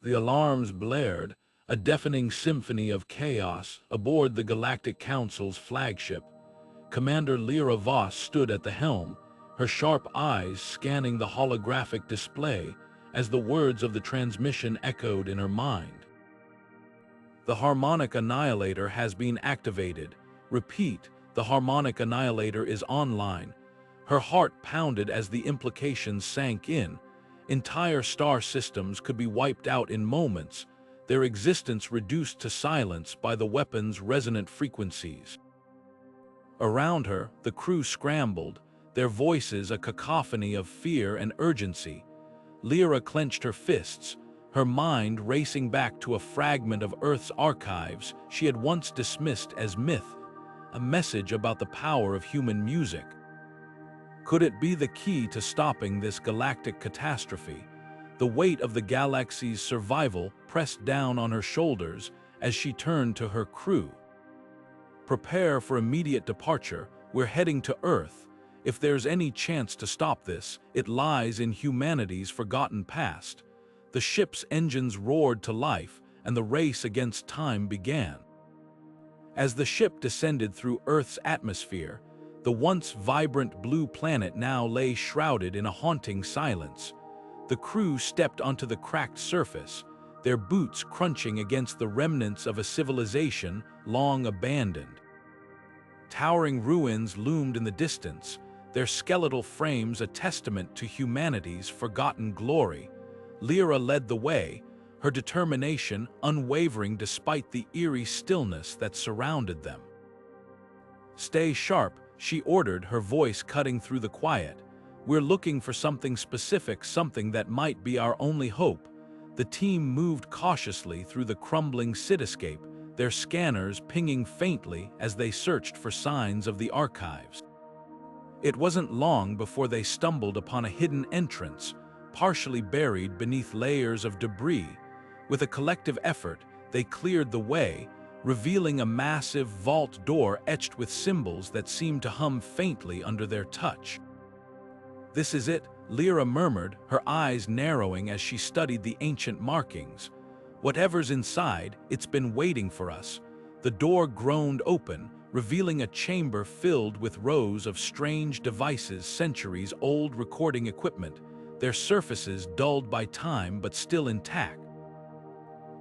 The alarms blared, a deafening symphony of chaos, aboard the Galactic Council's flagship. Commander Lira Voss stood at the helm, her sharp eyes scanning the holographic display as the words of the transmission echoed in her mind. The Harmonic Annihilator has been activated. Repeat, the Harmonic Annihilator is online. Her heart pounded as the implications sank in. Entire star systems could be wiped out in moments, their existence reduced to silence by the weapon's resonant frequencies. Around her, the crew scrambled, their voices a cacophony of fear and urgency. Lyra clenched her fists, her mind racing back to a fragment of Earth's archives she had once dismissed as myth, a message about the power of human music. Could it be the key to stopping this galactic catastrophe? The weight of the galaxy's survival pressed down on her shoulders as she turned to her crew. Prepare for immediate departure. We're heading to Earth. If there's any chance to stop this, it lies in humanity's forgotten past. The ship's engines roared to life, and the race against time began. As the ship descended through Earth's atmosphere, the once vibrant blue planet now lay shrouded in a haunting silence. The crew stepped onto the cracked surface, their boots crunching against the remnants of a civilization long abandoned. Towering ruins loomed in the distance, their skeletal frames a testament to humanity's forgotten glory. Lyra led the way, her determination unwavering despite the eerie stillness that surrounded them. "Stay sharp," she ordered, her voice cutting through the quiet. "We're looking for something specific, something that might be our only hope." The team moved cautiously through the crumbling cityscape, their scanners pinging faintly as they searched for signs of the archives. It wasn't long before they stumbled upon a hidden entrance, partially buried beneath layers of debris. With a collective effort, they cleared the way, revealing a massive vault door etched with symbols that seemed to hum faintly under their touch. "This is it," Lyra murmured, her eyes narrowing as she studied the ancient markings. "Whatever's inside, it's been waiting for us." The door groaned open, revealing a chamber filled with rows of strange devices, centuries-old recording equipment, their surfaces dulled by time but still intact.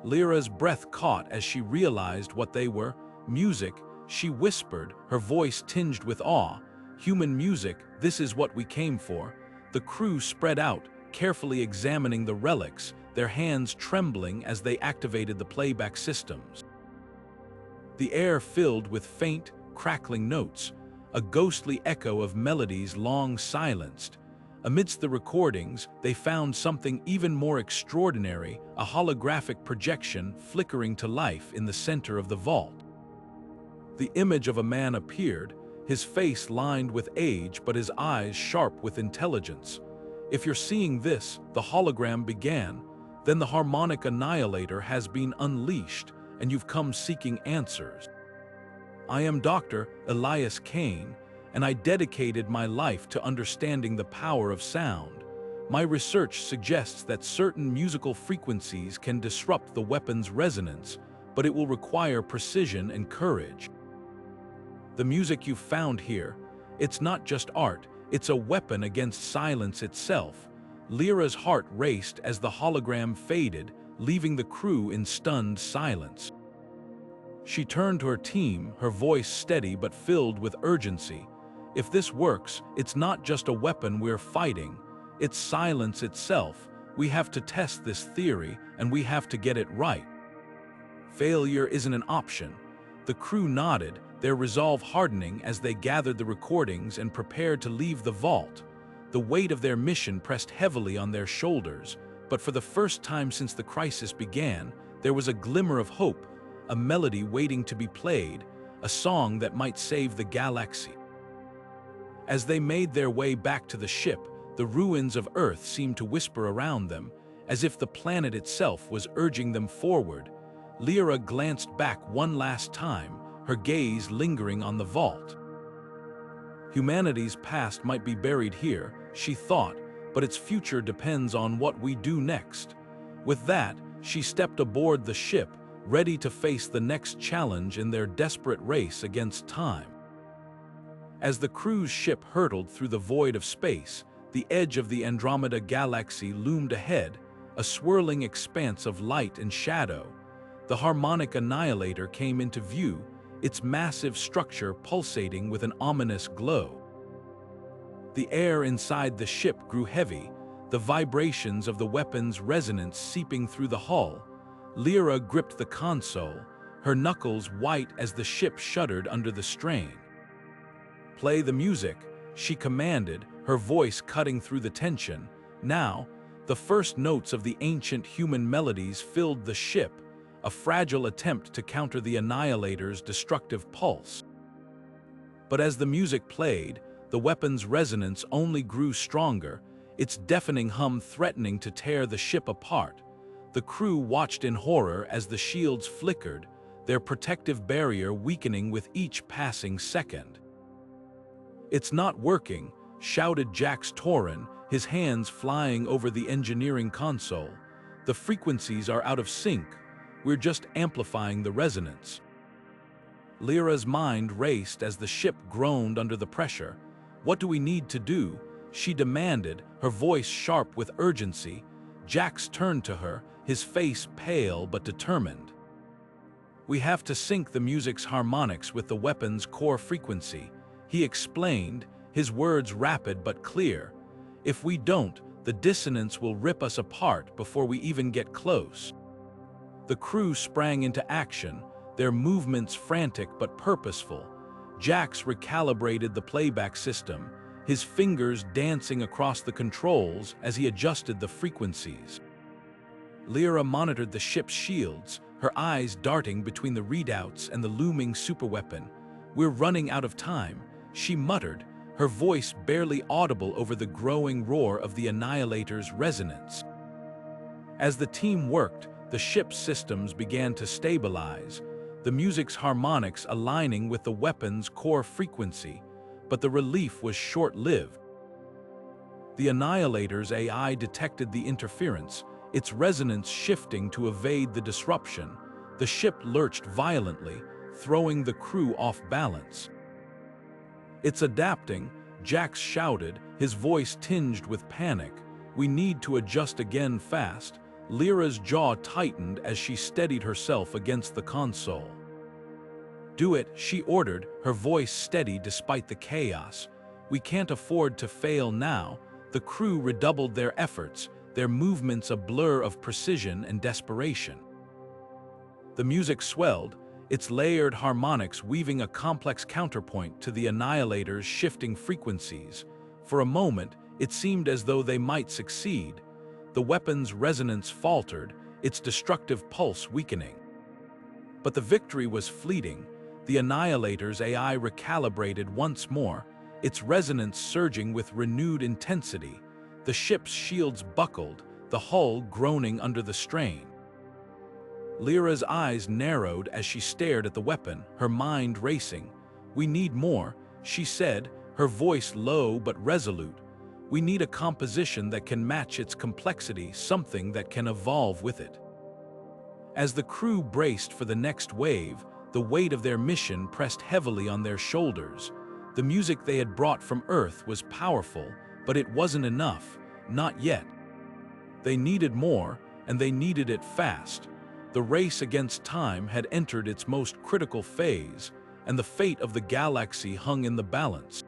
Lyra's breath caught as she realized what they were. "Music," she whispered, her voice tinged with awe. "Human music, this is what we came for." The crew spread out, carefully examining the relics, their hands trembling as they activated the playback systems. The air filled with faint, crackling notes, a ghostly echo of melodies long silenced. Amidst the recordings, they found something even more extraordinary, a holographic projection flickering to life in the center of the vault. The image of a man appeared, his face lined with age but his eyes sharp with intelligence. "If you're seeing this," the hologram began, "then the Harmonic Annihilator has been unleashed, and you've come seeking answers. I am Dr. Elias Kane, and I dedicated my life to understanding the power of sound. My research suggests that certain musical frequencies can disrupt the weapon's resonance, but it will require precision and courage. The music you've found here, it's not just art, it's a weapon against silence itself." Lyra's heart raced as the hologram faded, leaving the crew in stunned silence. She turned to her team, her voice steady but filled with urgency. "If this works, it's not just a weapon we're fighting, it's silence itself. We have to test this theory, and we have to get it right." Failure isn't an option. The crew nodded, their resolve hardening as they gathered the recordings and prepared to leave the vault. The weight of their mission pressed heavily on their shoulders, but for the first time since the crisis began, there was a glimmer of hope, a melody waiting to be played, a song that might save the galaxy. As they made their way back to the ship, the ruins of Earth seemed to whisper around them, as if the planet itself was urging them forward. Lyra glanced back one last time, her gaze lingering on the vault. Humanity's past might be buried here, she thought, but its future depends on what we do next. With that, She stepped aboard the ship, ready to face the next challenge in their desperate race against time. As the cruise ship hurtled through the void of space, the edge of the Andromeda galaxy loomed ahead, a swirling expanse of light and shadow. The Harmonic Annihilator came into view, its massive structure pulsating with an ominous glow. The air inside the ship grew heavy, the vibrations of the weapon's resonance seeping through the hull. Lira gripped the console, her knuckles white as the ship shuddered under the strain. "Play the music," she commanded, her voice cutting through the tension. Now, the first notes of the ancient human melodies filled the ship, a fragile attempt to counter the Annihilator's destructive pulse. But as the music played, the weapon's resonance only grew stronger, its deafening hum threatening to tear the ship apart. The crew watched in horror as the shields flickered, their protective barrier weakening with each passing second. "It's not working," shouted Jax Toren, his hands flying over the engineering console. "The frequencies are out of sync. We're just amplifying the resonance." Lira's mind raced as the ship groaned under the pressure. "What do we need to do?" she demanded, her voice sharp with urgency. Jax turned to her, his face pale but determined. "We have to sync the music's harmonics with the weapon's core frequency," he explained, his words rapid but clear. "If we don't, the dissonance will rip us apart before we even get close." The crew sprang into action, their movements frantic but purposeful. Jax recalibrated the playback system, his fingers dancing across the controls as he adjusted the frequencies. Lira monitored the ship's shields, her eyes darting between the readouts and the looming superweapon. "We're running out of time," she muttered, her voice barely audible over the growing roar of the Annihilator's resonance. As the team worked, the ship's systems began to stabilize, the music's harmonics aligning with the weapon's core frequency, but the relief was short-lived. The Annihilator's AI detected the interference, its resonance shifting to evade the disruption. The ship lurched violently, throwing the crew off balance. "It's adapting," Jax shouted, his voice tinged with panic. "We need to adjust again fast." Lira's jaw tightened as she steadied herself against the console. "Do it," she ordered, her voice steady despite the chaos. "We can't afford to fail now." The crew redoubled their efforts, their movements a blur of precision and desperation. The music swelled, its layered harmonics weaving a complex counterpoint to the Annihilator's shifting frequencies. For a moment, it seemed as though they might succeed. The weapon's resonance faltered, its destructive pulse weakening. But the victory was fleeting. The Annihilator's AI recalibrated once more, its resonance surging with renewed intensity. The ship's shields buckled, the hull groaning under the strain. Lira's eyes narrowed as she stared at the weapon, her mind racing. "We need more," she said, her voice low but resolute. "We need a composition that can match its complexity, something that can evolve with it." As the crew braced for the next wave, the weight of their mission pressed heavily on their shoulders. The music they had brought from Earth was powerful, but it wasn't enough, not yet. They needed more, and they needed it fast. The race against time had entered its most critical phase, and the fate of the galaxy hung in the balance.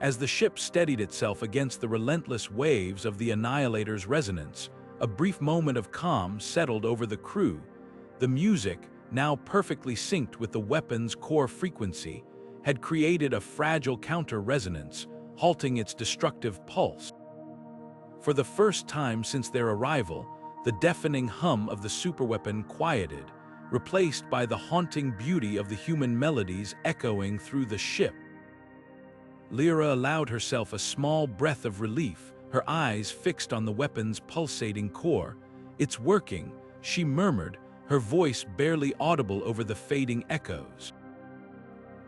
As the ship steadied itself against the relentless waves of the Annihilator's resonance, a brief moment of calm settled over the crew. The music, now perfectly synced with the weapon's core frequency, had created a fragile counter-resonance, halting its destructive pulse. For the first time since their arrival, the deafening hum of the superweapon quieted, replaced by the haunting beauty of the human melodies echoing through the ship. Lira allowed herself a small breath of relief, her eyes fixed on the weapon's pulsating core. "It's working," she murmured, her voice barely audible over the fading echoes.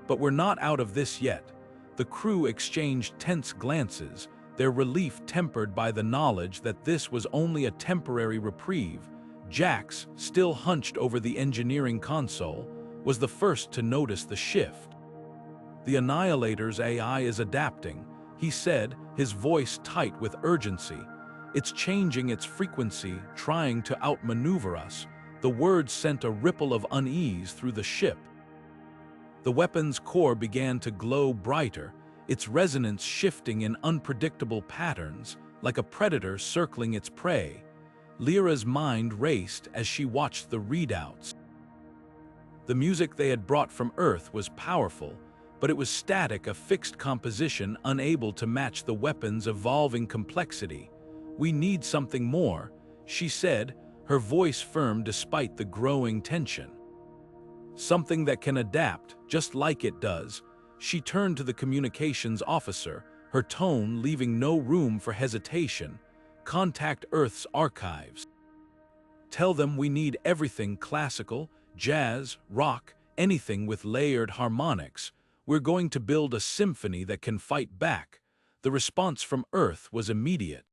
But we're not out of this yet. The crew exchanged tense glances, their relief tempered by the knowledge that this was only a temporary reprieve. Jax, still hunched over the engineering console, was the first to notice the shift. "The Annihilator's AI is adapting," he said, his voice tight with urgency. "It's changing its frequency, trying to outmaneuver us." The words sent a ripple of unease through the ship. The weapon's core began to glow brighter, its resonance shifting in unpredictable patterns, like a predator circling its prey. Lira's mind raced as she watched the readouts. The music they had brought from Earth was powerful, but it was static, a fixed composition unable to match the weapon's evolving complexity. "We need something more," she said, her voice firm despite the growing tension. "Something that can adapt, just like it does." She turned to the communications officer, her tone leaving no room for hesitation. "Contact Earth's archives. Tell them we need everything classical, jazz, rock, anything with layered harmonics. We're going to build a symphony that can fight back." The response from Earth was immediate.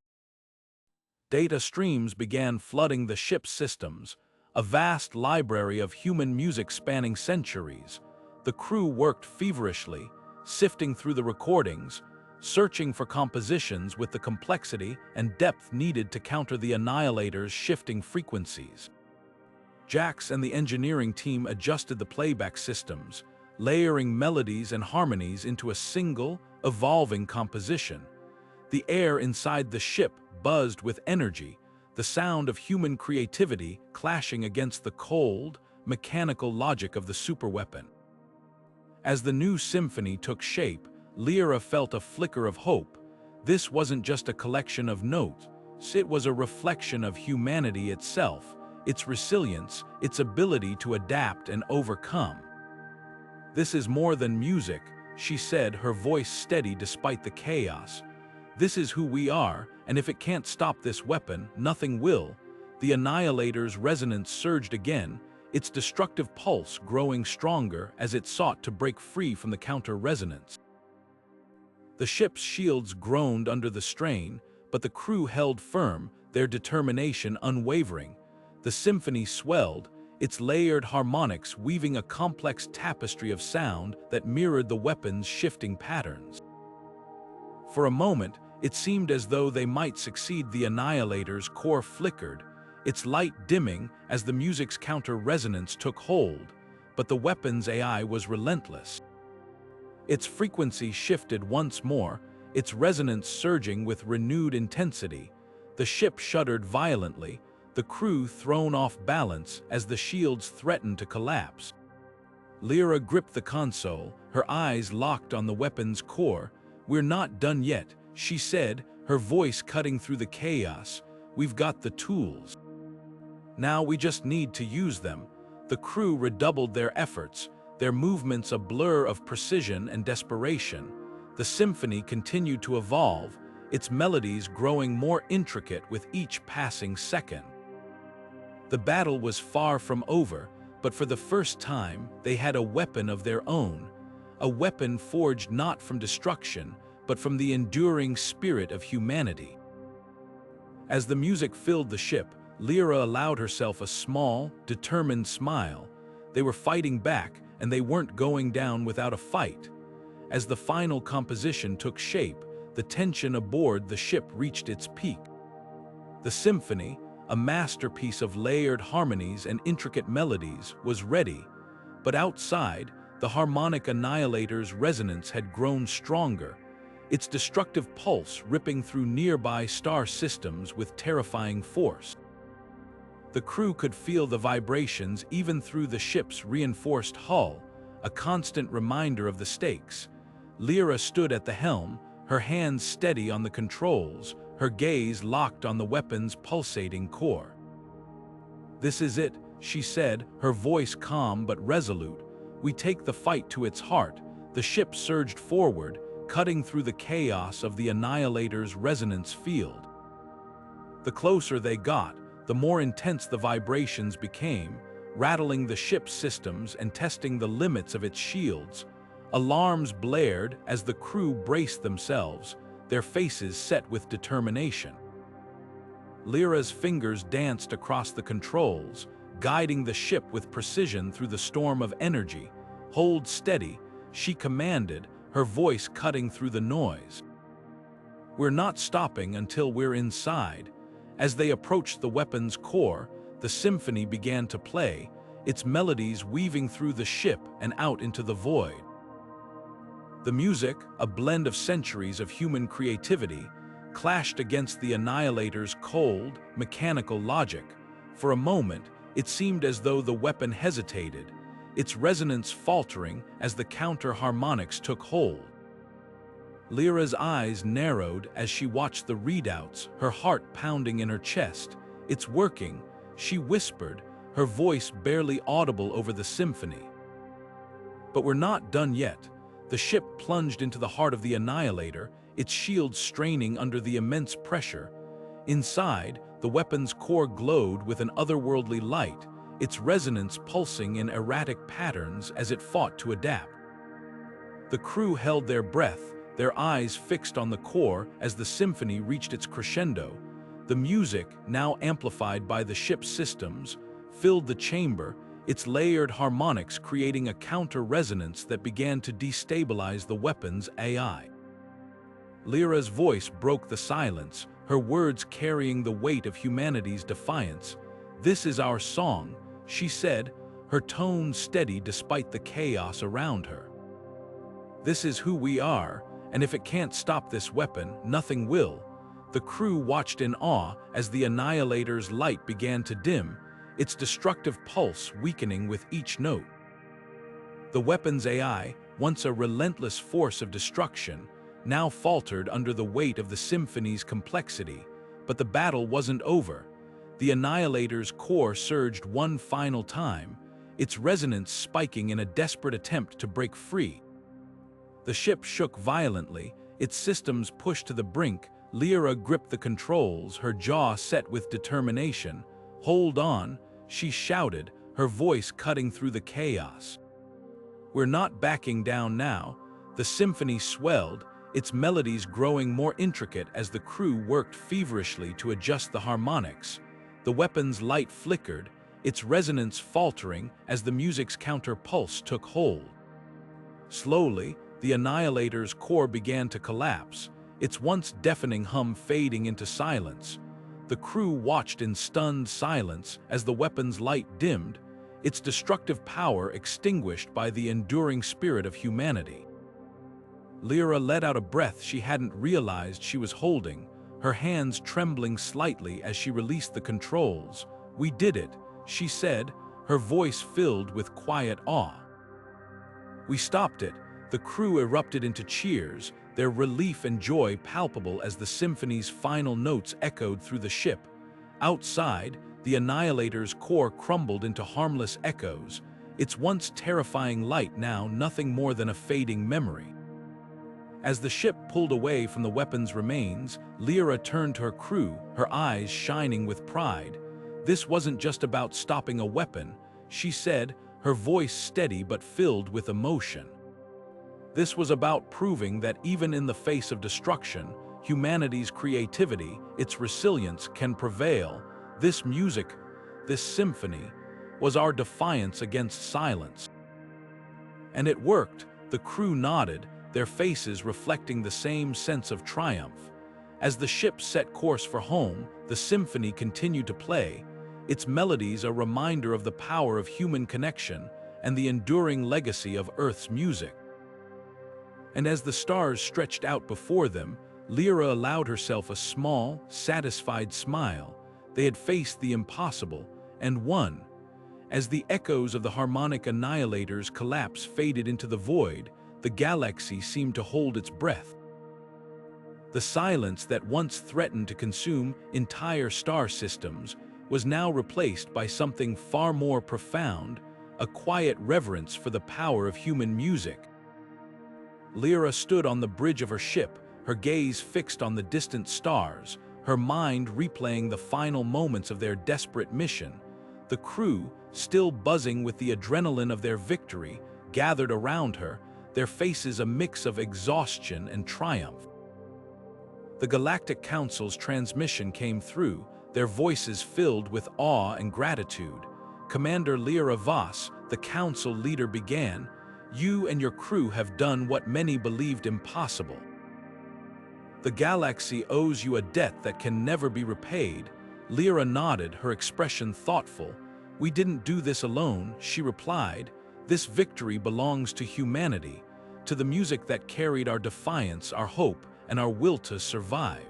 Data streams began flooding the ship's systems, a vast library of human music spanning centuries. The crew worked feverishly, sifting through the recordings, searching for compositions with the complexity and depth needed to counter the Annihilator's shifting frequencies. Jax and the engineering team adjusted the playback systems, layering melodies and harmonies into a single, evolving composition. The air inside the ship buzzed with energy, the sound of human creativity clashing against the cold, mechanical logic of the superweapon. As the new symphony took shape, Lira felt a flicker of hope. This wasn't just a collection of notes, it was a reflection of humanity itself, its resilience, its ability to adapt and overcome. "This is more than music," she said, her voice steady despite the chaos. "This is who we are, and if it can't stop this weapon, nothing will." The Annihilator's resonance surged again, its destructive pulse growing stronger as it sought to break free from the counter-resonance. The ship's shields groaned under the strain, but the crew held firm, their determination unwavering. The symphony swelled, its layered harmonics weaving a complex tapestry of sound that mirrored the weapon's shifting patterns. For a moment, it seemed as though they might succeed. The Annihilator's core flickered, its light dimming as the music's counter-resonance took hold, but the weapon's AI was relentless. Its frequency shifted once more, its resonance surging with renewed intensity. The ship shuddered violently, the crew thrown off balance as the shields threatened to collapse. Lira gripped the console, her eyes locked on the weapon's core. "We're not done yet," she said, her voice cutting through the chaos. "We've got the tools. Now we just need to use them." The crew redoubled their efforts, their movements a blur of precision and desperation. The symphony continued to evolve, its melodies growing more intricate with each passing second. The battle was far from over, but for the first time, they had a weapon of their own, a weapon forged not from destruction, but from the enduring spirit of humanity. As the music filled the ship, Lira allowed herself a small, determined smile. They were fighting back, and they weren't going down without a fight. As the final composition took shape, the tension aboard the ship reached its peak. The symphony, a masterpiece of layered harmonies and intricate melodies, was ready, but outside, the Harmonic Annihilator's resonance had grown stronger, its destructive pulse ripping through nearby star systems with terrifying force. The crew could feel the vibrations even through the ship's reinforced hull, a constant reminder of the stakes. Lira stood at the helm, her hands steady on the controls, her gaze locked on the weapon's pulsating core. "This is it," she said, her voice calm but resolute. "We take the fight to its heart." The ship surged forward, cutting through the chaos of the Annihilator's resonance field. The closer they got, the more intense the vibrations became, rattling the ship's systems and testing the limits of its shields. Alarms blared as the crew braced themselves, their faces set with determination. Lyra's fingers danced across the controls, guiding the ship with precision through the storm of energy. "Hold steady," she commanded, her voice cutting through the noise. "We're not stopping until we're inside." As they approached the weapon's core, the symphony began to play, its melodies weaving through the ship and out into the void. The music, a blend of centuries of human creativity, clashed against the Annihilator's cold, mechanical logic. For a moment, it seemed as though the weapon hesitated, its resonance faltering as the counter-harmonics took hold. Lyra's eyes narrowed as she watched the readouts, her heart pounding in her chest. "It's working," she whispered, her voice barely audible over the symphony. But we're not done yet. The ship plunged into the heart of the Annihilator, its shield straining under the immense pressure. Inside, the weapon's core glowed with an otherworldly light, its resonance pulsing in erratic patterns as it fought to adapt. The crew held their breath, their eyes fixed on the core as the symphony reached its crescendo. The music, now amplified by the ship's systems, filled the chamber, its layered harmonics creating a counter-resonance that began to destabilize the weapon's AI. Lyra's voice broke the silence, her words carrying the weight of humanity's defiance. "This is our song," she said, her tone steady despite the chaos around her. "This is who we are, and if it can't stop this weapon, nothing will." The crew watched in awe as the Annihilator's light began to dim, its destructive pulse weakening with each note. The weapon's AI, once a relentless force of destruction, now faltered under the weight of the symphony's complexity. But the battle wasn't over. The Annihilator's core surged one final time, its resonance spiking in a desperate attempt to break free. The ship shook violently, its systems pushed to the brink. Lyra gripped the controls, her jaw set with determination. "Hold on," she shouted, her voice cutting through the chaos. "We're not backing down now." The symphony swelled, its melodies growing more intricate as the crew worked feverishly to adjust the harmonics. The weapon's light flickered, its resonance faltering as the music's counter-pulse took hold. Slowly, the Annihilator's core began to collapse, its once deafening hum fading into silence. The crew watched in stunned silence as the weapon's light dimmed, its destructive power extinguished by the enduring spirit of humanity. Lyra let out a breath she hadn't realized she was holding, her hands trembling slightly as she released the controls. "We did it," she said, her voice filled with quiet awe. "We stopped it." The crew erupted into cheers, their relief and joy palpable as the symphony's final notes echoed through the ship. Outside, the Annihilator's core crumbled into harmless echoes, its once terrifying light now nothing more than a fading memory. As the ship pulled away from the weapon's remains, Lyra turned to her crew, her eyes shining with pride. "This wasn't just about stopping a weapon," she said, her voice steady but filled with emotion. "This was about proving that even in the face of destruction, humanity's creativity, its resilience can prevail. This music, this symphony, was our defiance against silence." And it worked. The crew nodded, their faces reflecting the same sense of triumph. As the ship set course for home, the symphony continued to play, its melodies a reminder of the power of human connection and the enduring legacy of Earth's music. And as the stars stretched out before them, Lyra allowed herself a small, satisfied smile. They had faced the impossible, and won. As the echoes of the Harmonic Annihilator's collapse faded into the void, the galaxy seemed to hold its breath. The silence that once threatened to consume entire star systems was now replaced by something far more profound, a quiet reverence for the power of human music. Lyra stood on the bridge of her ship, her gaze fixed on the distant stars, her mind replaying the final moments of their desperate mission. The crew, still buzzing with the adrenaline of their victory, gathered around her, their faces a mix of exhaustion and triumph. The Galactic Council's transmission came through, their voices filled with awe and gratitude. "Commander Lira Voss, the council leader, began, you and your crew have done what many believed impossible. The galaxy owes you a debt that can never be repaid." Lira nodded, her expression thoughtful. "We didn't do this alone," she replied. "This victory belongs to humanity, to the music that carried our defiance, our hope, and our will to survive."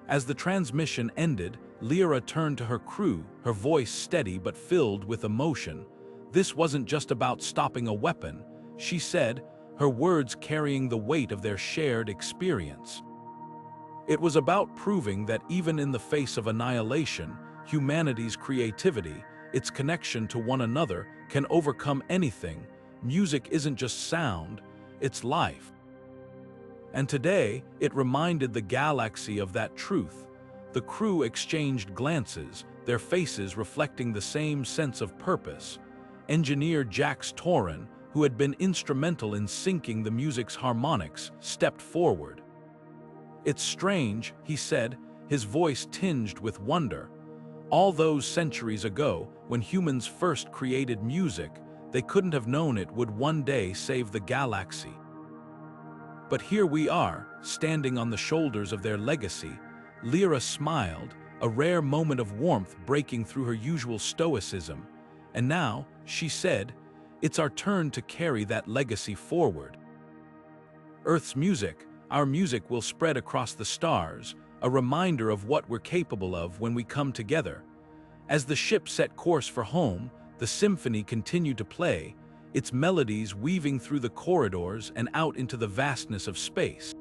As the transmission ended, Lira turned to her crew, her voice steady but filled with emotion. "This wasn't just about stopping a weapon," she said, her words carrying the weight of their shared experience. "It was about proving that even in the face of annihilation, humanity's creativity, its connection to one another, can overcome anything. Music isn't just sound, it's life." And today, it reminded the galaxy of that truth. The crew exchanged glances, their faces reflecting the same sense of purpose. Engineer Jax Toren, who had been instrumental in syncing the music's harmonics, stepped forward. "It's strange," he said, his voice tinged with wonder. "All those centuries ago, when humans first created music, they couldn't have known it would one day save the galaxy. But here we are, standing on the shoulders of their legacy." Lira smiled, a rare moment of warmth breaking through her usual stoicism. "And now," she said, "it's our turn to carry that legacy forward. Earth's music, our music, will spread across the stars, a reminder of what we're capable of when we come together." As the ship set course for home, the symphony continued to play, its melodies weaving through the corridors and out into the vastness of space.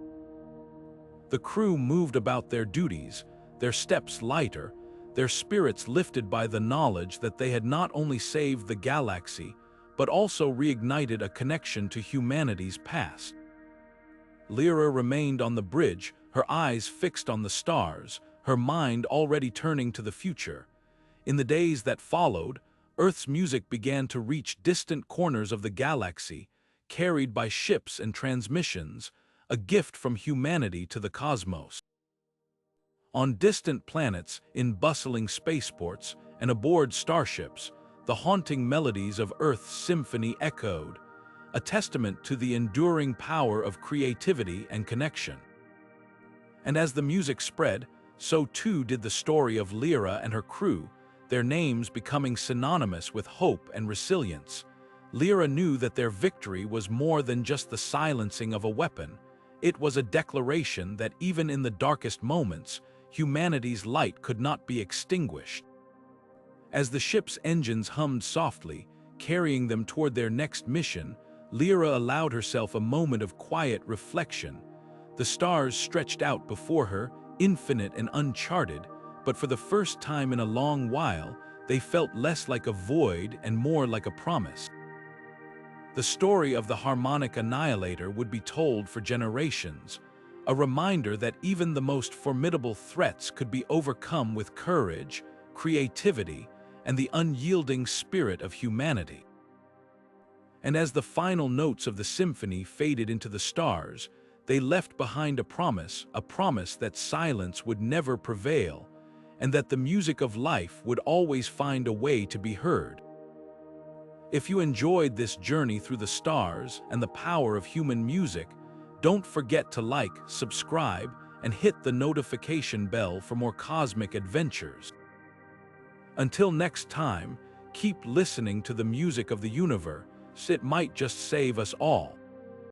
The crew moved about their duties, their steps lighter, their spirits lifted by the knowledge that they had not only saved the galaxy, but also reignited a connection to humanity's past. Lira remained on the bridge, her eyes fixed on the stars, her mind already turning to the future. In the days that followed, Earth's music began to reach distant corners of the galaxy, carried by ships and transmissions, a gift from humanity to the cosmos. On distant planets, in bustling spaceports, and aboard starships, the haunting melodies of Earth's symphony echoed, a testament to the enduring power of creativity and connection. And as the music spread, so too did the story of Lira and her crew, their names becoming synonymous with hope and resilience. Lira knew that their victory was more than just the silencing of a weapon. It was a declaration that even in the darkest moments, humanity's light could not be extinguished. As the ship's engines hummed softly, carrying them toward their next mission, Lira allowed herself a moment of quiet reflection. The stars stretched out before her, infinite and uncharted, but for the first time in a long while, they felt less like a void and more like a promise. The story of the Harmonic Annihilator would be told for generations, a reminder that even the most formidable threats could be overcome with courage, creativity, and the unyielding spirit of humanity. And as the final notes of the symphony faded into the stars, they left behind a promise that silence would never prevail, and that the music of life would always find a way to be heard. If you enjoyed this journey through the stars and the power of human music, don't forget to like, subscribe, and hit the notification bell for more cosmic adventures. Until next time, keep listening to the music of the universe. It might just save us all.